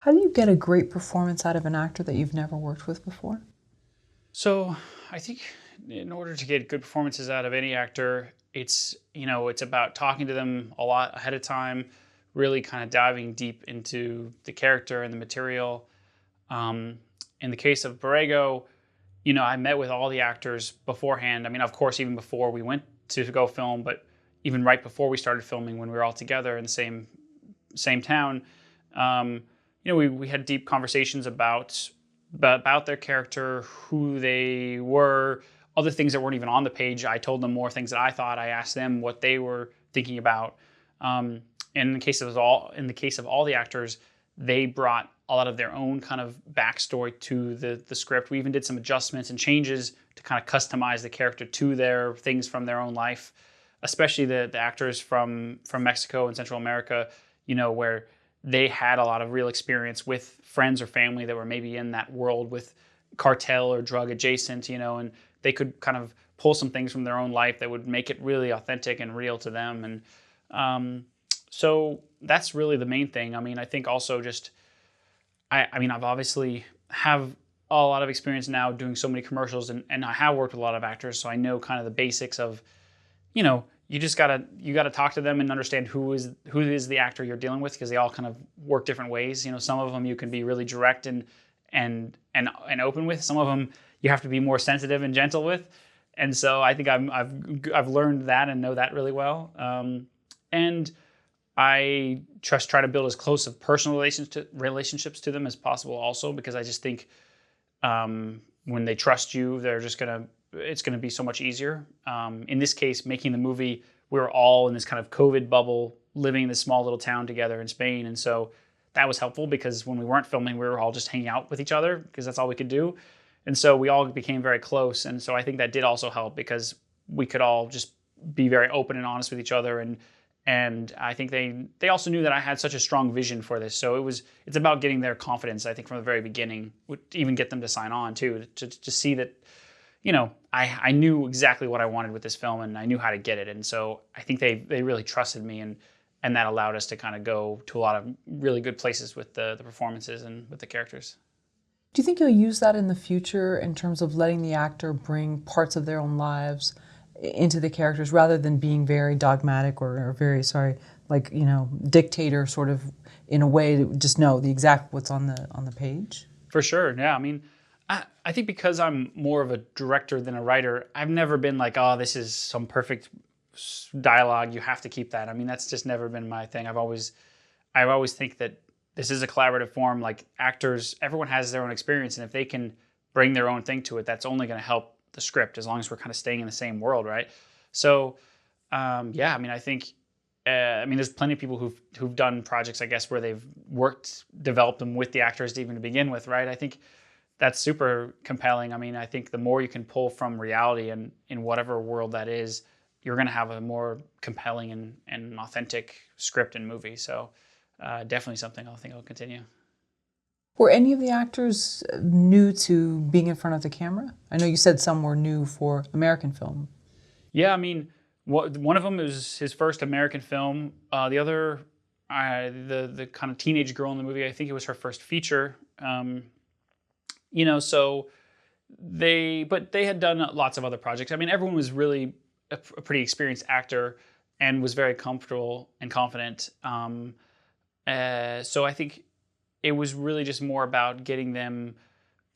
How do you get a great performance out of an actor that you've never worked with before? So I think in order to get good performances out of any actor, it's about talking to them a lot ahead of time, really kind of diving deep into the character and the material. Um, in the case of Borrego, I met with all the actors beforehand. I mean, of course, even before we went to go film, but even right before we started filming, when we were all together in the same town, um, we had deep conversations about their character, who they were, other things that weren't even on the page. I told them more things that I thought. I asked them what they were thinking about. In the case of all the actors, they brought a lot of their own kind of backstory to the script. We even did some adjustments and changes to kind of customize the character to their things from their own life, especially the actors from Mexico and Central America, where they had a lot of real experience with friends or family that were maybe in that world with cartel or drug adjacent, and they could kind of pull some things from their own life that would make it really authentic and real to them. And so that's really the main thing. I mean, I think also just, I mean, I've obviously have a lot of experience now doing so many commercials, and I have worked with a lot of actors, so I know kind of the basics of, you gotta talk to them and understand who is the actor you're dealing with, because they all kind of work different ways. Some of them you can be really direct and open with. Some of them you have to be more sensitive and gentle with. And so I think I've learned that and know that really well. And I try to build as close of personal relationships to them as possible, also because I just think when they trust you, it's gonna be so much easier. In this case, making the movie, we were all in this kind of COVID bubble, living in this small little town together in Spain, and so that was helpful because when we weren't filming, we were all just hanging out with each other because that's all we could do, and so we all became very close. And so I think that did also help because we could all just be very open and honest with each other, and I think they also knew that I had such a strong vision for this. So it's about getting their confidence, I think, from the very beginning, would even get them to sign on too, to see that, I knew exactly what I wanted with this film and I knew how to get it. And so I think they really trusted me, and that allowed us to kind of go to a lot of really good places with the performances and with the characters. Do you think you'll use that in the future in terms of letting the actor bring parts of their own lives into the characters rather than being very dogmatic or very, sorry, like, dictator sort of in a way to just know the exact what's on the page? For sure. Yeah. I mean, I think because I'm more of a director than a writer, I've never been like, oh, this is some perfect dialogue. You have to keep that. I mean, that's just never been my thing. I always think that this is a collaborative form. Like actors, everyone has their own experience, and if they can bring their own thing to it, that's only going to help the script as long as we're kind of staying in the same world, right? So, yeah, I mean, I think, I mean, there's plenty of people who've done projects, I guess, where they've developed them with the actors even to begin with, right? I think that's super compelling. I mean, I think the more you can pull from reality and in whatever world that is, you're going to have a more compelling and authentic script and movie. So definitely something I think I'll continue. Were any of the actors new to being in front of the camera? I know you said some were new for American film. Yeah, I mean, one of them is his first American film. The other, the kind of teenage girl in the movie, I think it was her first feature. So but they had done lots of other projects. I mean, everyone was really a pretty experienced actor and was very comfortable and confident. So I think it was really just more about getting them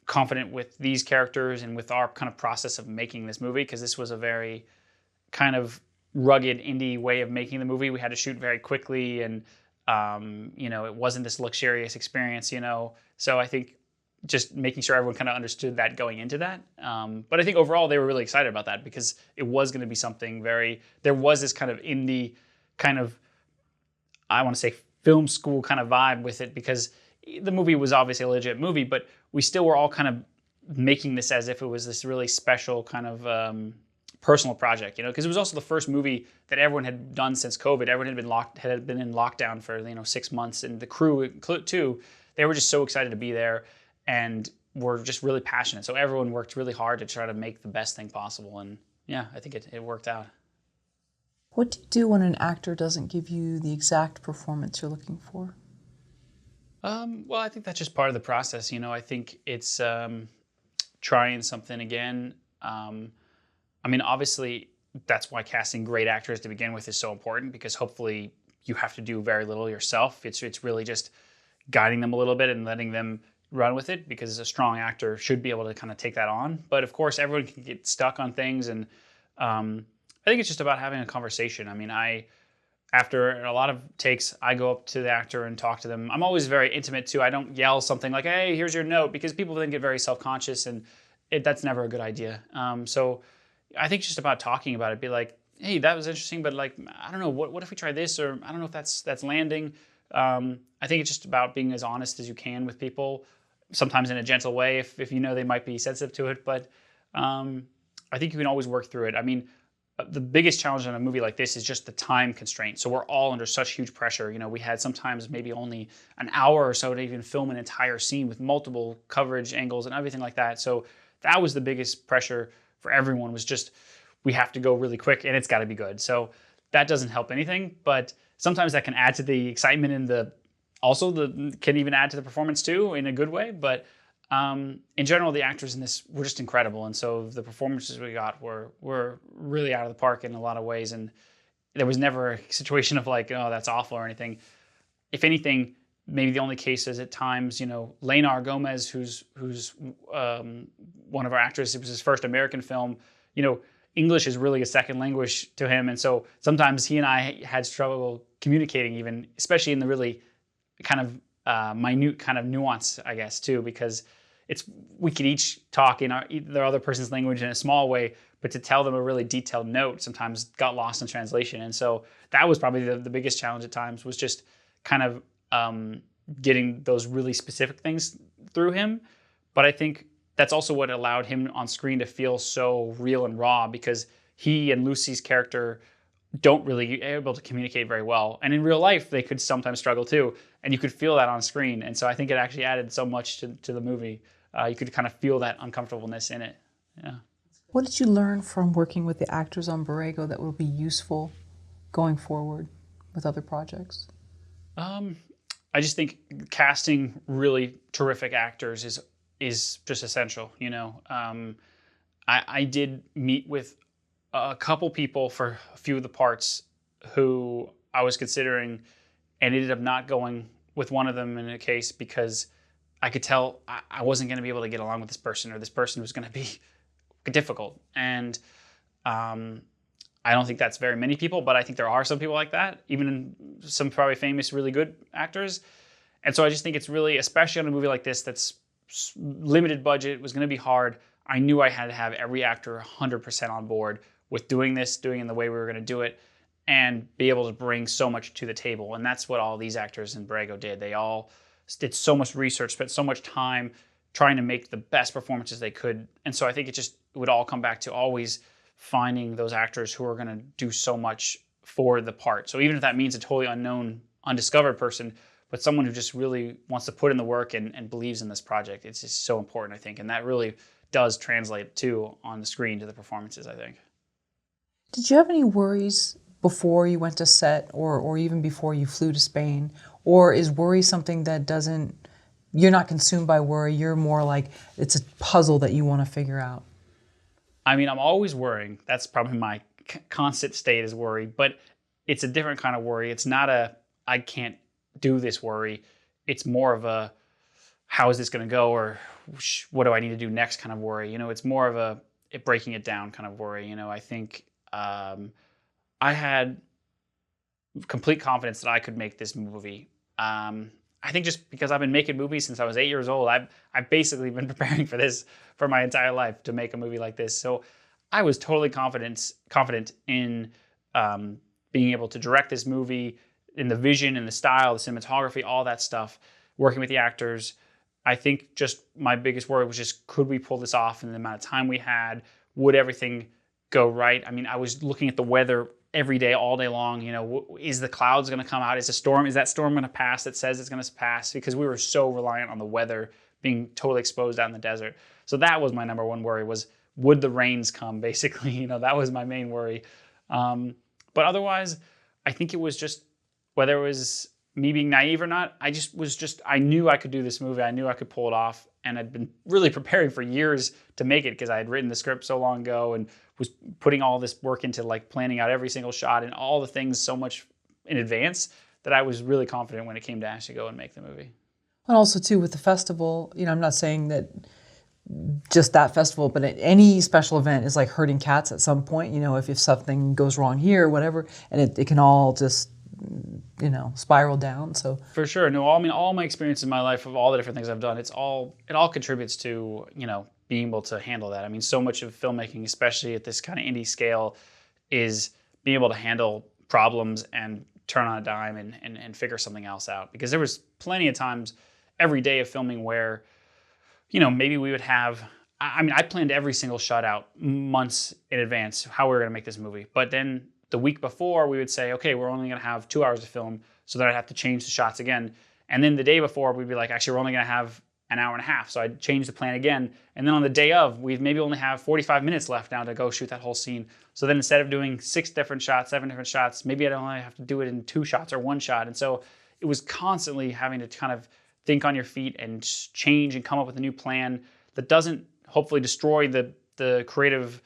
confident with these characters and with our kind of process of making this movie, because this was a very kind of rugged indie way of making the movie. We had to shoot very quickly, and it wasn't this luxurious experience. So I think just making sure everyone kind of understood that going into that. But I think overall they were really excited about that because it was going to be something there was this kind of indie kind of, I want to say, film school kind of vibe with it, because the movie was obviously a legit movie, but we still were all kind of making this as if it was this really special kind of personal project, because it was also the first movie that everyone had done since COVID. Everyone had been in lockdown for 6 months, and the crew too. They were just so excited to be there, and were just really passionate. So everyone worked really hard to try to make the best thing possible, and yeah, I think it worked out. What do you do when an actor doesn't give you the exact performance you're looking for? Well, I think that's just part of the process. I think it's trying something again. I mean, obviously, that's why casting great actors to begin with is so important, because hopefully you have to do very little yourself. It's really just guiding them a little bit and letting them run with it, because a strong actor should be able to kind of take that on. But of course, everyone can get stuck on things, and I think it's just about having a conversation. I mean, after a lot of takes, I go up to the actor and talk to them. I'm always very intimate too. I don't yell something like, "Hey, here's your note," because people then get very self-conscious, and that's never a good idea. So I think just about talking about it, be like, "Hey, that was interesting, but like, I don't know, what if we try this, or I don't know if that's landing." I think it's just about being as honest as you can with people, sometimes in a gentle way if you know they might be sensitive to it. But I think you can always work through it. I mean, the biggest challenge in a movie like this is just the time constraint. So we're all under such huge pressure. We had sometimes maybe only an hour or so to even film an entire scene with multiple coverage angles and everything like that. So that was the biggest pressure for everyone, was just, we have to go really quick and it's got to be good. So that doesn't help anything, but sometimes that can add to the excitement, and can even add to the performance too, in a good way. But in general, the actors in this were just incredible, and so the performances we got were really out of the park in a lot of ways. And there was never a situation of like, oh, that's awful or anything. If anything, maybe the only case is at times, Leonard Gomez, who's one of our actors, it was his first American film. English is really a second language to him, and so sometimes he and I had trouble communicating, even especially in the really kind of minute kind of nuance, I guess, too, because we could each talk in the other person's language in a small way, but to tell them a really detailed note sometimes got lost in translation. And so that was probably the biggest challenge at times, was just kind of getting those really specific things through him. But I think that's also what allowed him on screen to feel so real and raw, because he and Lucy's character don't really able to communicate very well. And in real life, they could sometimes struggle too. And you could feel that on screen. And so I think it actually added so much to the movie. You could kind of feel that uncomfortableness in it. Yeah. What did you learn from working with the actors on Borrego that will be useful going forward with other projects? I just think casting really terrific actors is just essential. I did meet with a couple people for a few of the parts who I was considering, and ended up not going with one of them in a case, because I could tell I wasn't going to be able to get along with this person, or this person was going to be difficult. And I don't think that's very many people, but I think there are some people like that, even some probably famous, really good actors. And so I just think it's really, especially on a movie like this that's limited budget, was going to be hard. I knew I had to have every actor 100% on board with doing it in the way we were going to do it, and be able to bring so much to the table. And that's what all these actors in Borrego did. They all did so much research, spent so much time trying to make the best performances they could. And so I think it would all come back to always finding those actors who are going to do so much for the part. So even if that means a totally unknown, undiscovered person, but someone who just really wants to put in the work and believes in this project, it's just so important, I think. And that really does translate too on the screen to the performances, I think. Did you have any worries before you went to set, or even before you flew to Spain? Or is worry something that you're not consumed by worry, you're more like it's a puzzle that you want to figure out? I mean, I'm always worrying. That's probably my constant state, is worry, but it's a different kind of worry. It's not I can't do this worry. It's more of a, how is this going to go, or what do I need to do next kind of worry. It's more of breaking it down kind of worry. I think I had complete confidence that I could make this movie. I think just because I've been making movies since I was 8 years old, I've basically been preparing for this for my entire life, to make a movie like this. So I was totally confident in being able to direct this movie, in the vision and the style, the cinematography, all that stuff, working with the actors. I think just my biggest worry was just, could we pull this off in the amount of time we had? Would everything go right? I mean, I was looking at the weather every day, all day long. Is the clouds going to come out? Is that storm going to pass that says it's going to pass? Because we were so reliant on the weather being totally exposed out in the desert. So that was my number one worry, was would the rains come, basically. That was my main worry. But otherwise, I think it was just whether it was me being naive or not, I knew I could do this movie. I knew I could pull it off. And I'd been really preparing for years to make it because I had written the script so long ago and was putting all this work into like planning out every single shot and all the things so much in advance that I was really confident when it came to actually go and make the movie. And also too with the festival, I'm not saying that just that festival, but any special event is like herding cats at some point, if something goes wrong here, whatever, and it can all just, spiral down. So for sure. No, all my experience in my life of all the different things I've done, it all contributes to, being able to handle that. I mean, so much of filmmaking, especially at this kind of indie scale, is being able to handle problems and turn on a dime and figure something else out. Because there was plenty of times every day of filming where, maybe we would have, I planned every single shot out months in advance, how we were going to make this movie. But then the week before, we would say, okay, we're only going to have 2 hours to film, so then I'd have to change the shots again. And then the day before, we'd be like, actually, we're only going to have an hour and a half. So I'd change the plan again. And then on the day of, we'd maybe only have 45 minutes left now to go shoot that whole scene. So then instead of doing 6 different shots, 7 different shots, maybe I'd only have to do it in 2 shots or 1 shot. And so it was constantly having to kind of think on your feet and change and come up with a new plan that doesn't hopefully destroy the creative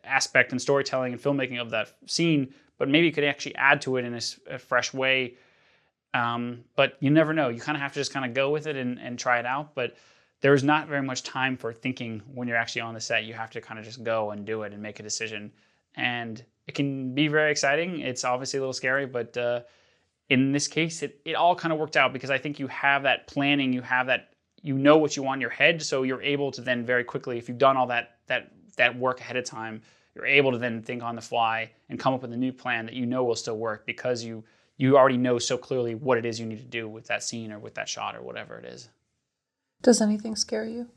aspect and storytelling and filmmaking of that scene, but maybe you could actually add to it in a fresh way. But you never know. You kind of have to just kind of go with it and try it out. But there's not very much time for thinking when you're actually on the set. You have to kind of just go and do it and make a decision. And it can be very exciting. It's obviously a little scary, but in this case, it all kind of worked out because I think you have that planning, you have that, what you want in your head, so you're able to then very quickly, if you've done all that work ahead of time, you're able to then think on the fly and come up with a new plan that will still work because you already know so clearly what it is you need to do with that scene or with that shot or whatever it is. Does anything scare you?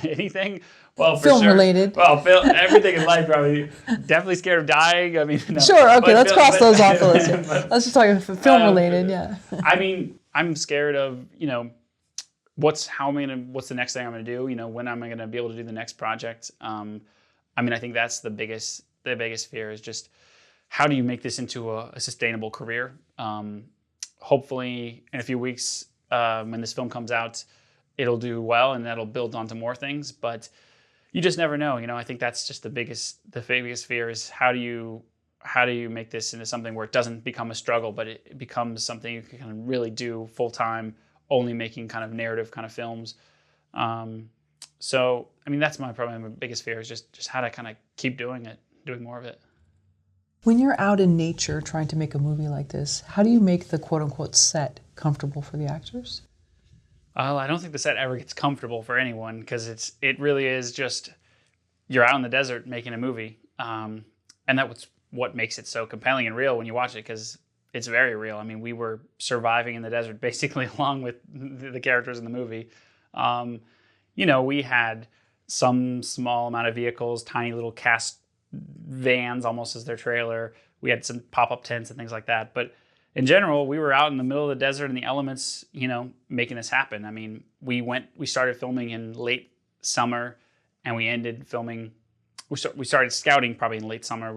Anything? Well, for film sure. related. Well, everything in life probably. Definitely scared of dying. I mean, no. Sure. Okay, let's cross those off the list. Let's just talk film related. Yeah. I mean, I'm scared of what's the next thing I'm gonna do? When am I gonna be able to do the next project? I think that's the biggest fear is just how do you make this into a sustainable career? Hopefully, in a few weeks, when this film comes out, it'll do well and that'll build onto more things. But you just never know. I think that's just the biggest fear is how do you make this into something where it doesn't become a struggle, but it becomes something you can kind of really do full time, only making kind of narrative kind of films. So, that's probably my biggest fear is just how to kind of keep doing more of it. When you're out in nature trying to make a movie like this, how do you make the quote unquote set comfortable for the actors? I don't think the set ever gets comfortable for anyone because it really is just you're out in the desert making a movie. And that's what makes it so compelling and real when you watch it because it's very real. We were surviving in the desert basically along with the characters in the movie. We had some small amount of vehicles, tiny little cast vans almost as their trailer. We had some pop-up tents and things like that. But in general, we were out in the middle of the desert in the elements, making this happen. We started filming in late summer and we ended filming. We started scouting probably in late summer.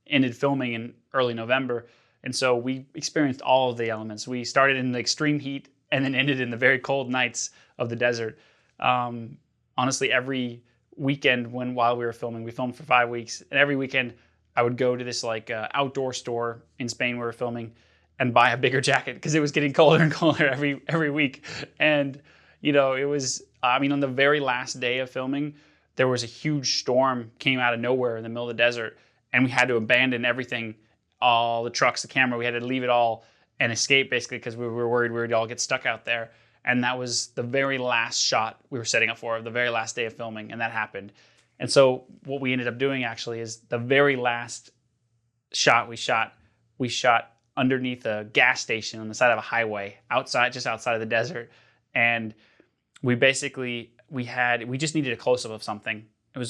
Ended filming in early November. And so we experienced all of the elements. We started in the extreme heat and then ended in the very cold nights of the desert. Honestly, every weekend while we were filming, we filmed for 5 weeks. And every weekend I would go to this outdoor store in Spain where we were filming and buy a bigger jacket because it was getting colder and colder every week. And, it was, on the very last day of filming, there was a huge storm came out of nowhere in the middle of the desert and we had to abandon everything, all the trucks, the camera, we had to leave it all and escape basically because we were worried we would all get stuck out there. And that was the very last shot we were setting up for, the very last day of filming, and that happened. And so what we ended up doing actually is the very last shot we shot underneath a gas station on the side of a highway, just outside of the desert. And we just needed a close-up of something.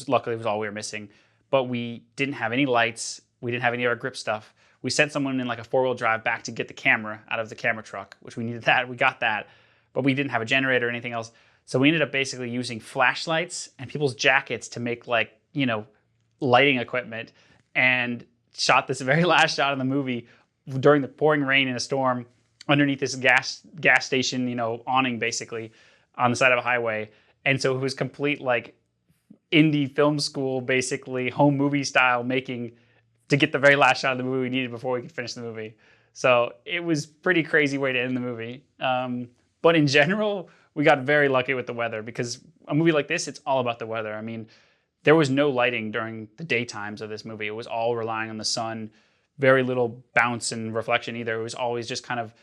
Luckily it was all we were missing, but we didn't have any lights. We didn't have any of our grip stuff. We sent someone in like a 4-wheel drive back to get the camera out of the camera truck, which we needed that. We got that, but we didn't have a generator or anything else. So we ended up basically using flashlights and people's jackets to make lighting equipment and shot this very last shot in the movie during the pouring rain in a storm underneath this gas station, awning basically on the side of a highway. And so it was complete like indie film school, basically home movie style making to get the very last shot of the movie we needed before we could finish the movie. So it was pretty crazy way to end the movie. But in general, we got very lucky with the weather, because a movie like this, it's all about the weather. I mean, there was no lighting during the daytimes of this movie. It was all relying on the sun, very little bounce and reflection either. It was always just kind of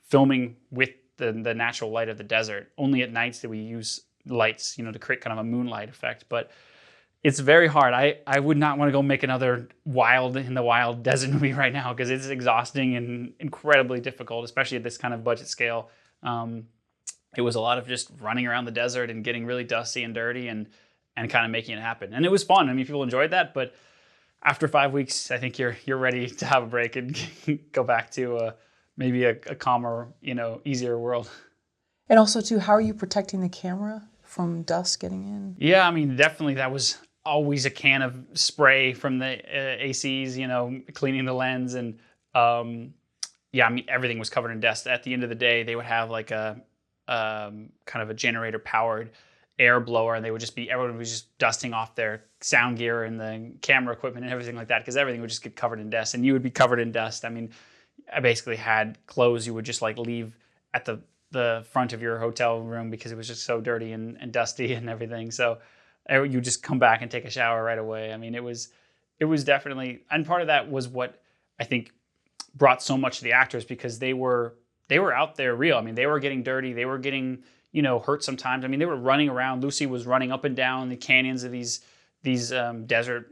filming with the natural light of the desert. Only at nights did we use lights, to create kind of a moonlight effect. But it's very hard. I would not want to go make another in the wild desert movie right now, because it's exhausting and incredibly difficult, especially at this kind of budget scale. It was a lot of just running around the desert and getting really dusty and dirty and kind of making it happen. And it was fun. I mean, people enjoyed that, but after 5 weeks, I think you're ready to have a break and go back to maybe a calmer, easier world. And also, too, how are you protecting the camera from dust getting in? Yeah, I mean, definitely that was always a can of spray from the ACs, cleaning the lens. And yeah, I mean, everything was covered in dust. At the end of the day, they would have like a kind of a generator powered air blower, and everyone was just dusting off their sound gear and the camera equipment and everything like that, because everything would just get covered in dust, and you would be covered in dust. I mean, I basically had clothes you would just like leave at the front of your hotel room because it was just so dirty and dusty and everything. So you just come back and take a shower right away. I mean, it was definitely, and part of that was what I think brought so much to the actors, because they were out there real. I mean, they were getting dirty. They were getting, hurt sometimes. I mean, they were running around. Lucy was running up and down the canyons of these desert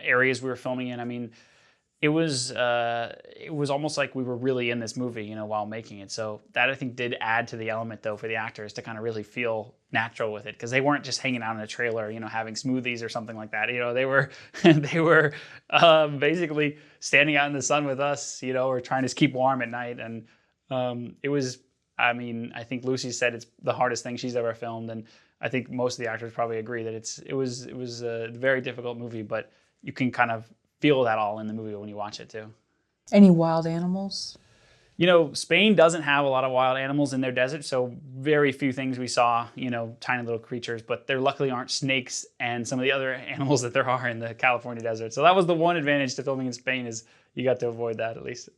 areas we were filming in. I mean, it was almost like we were really in this movie, while making it. So that, I think, did add to the element, though, for the actors to kind of really feel natural with it, because they weren't just hanging out in a trailer, having smoothies or something like that. They were basically standing out in the sun with us, or trying to keep warm at night. And it was, I mean, I think Lucy said it's the hardest thing she's ever filmed, and I think most of the actors probably agree that it was a very difficult movie, but you can kind of feel that all in the movie when you watch it too. Any wild animals? Spain doesn't have a lot of wild animals in their desert, so very few things we saw, tiny little creatures, but there luckily aren't snakes and some of the other animals that there are in the California desert. So that was the one advantage to filming in Spain, is you got to avoid that at least.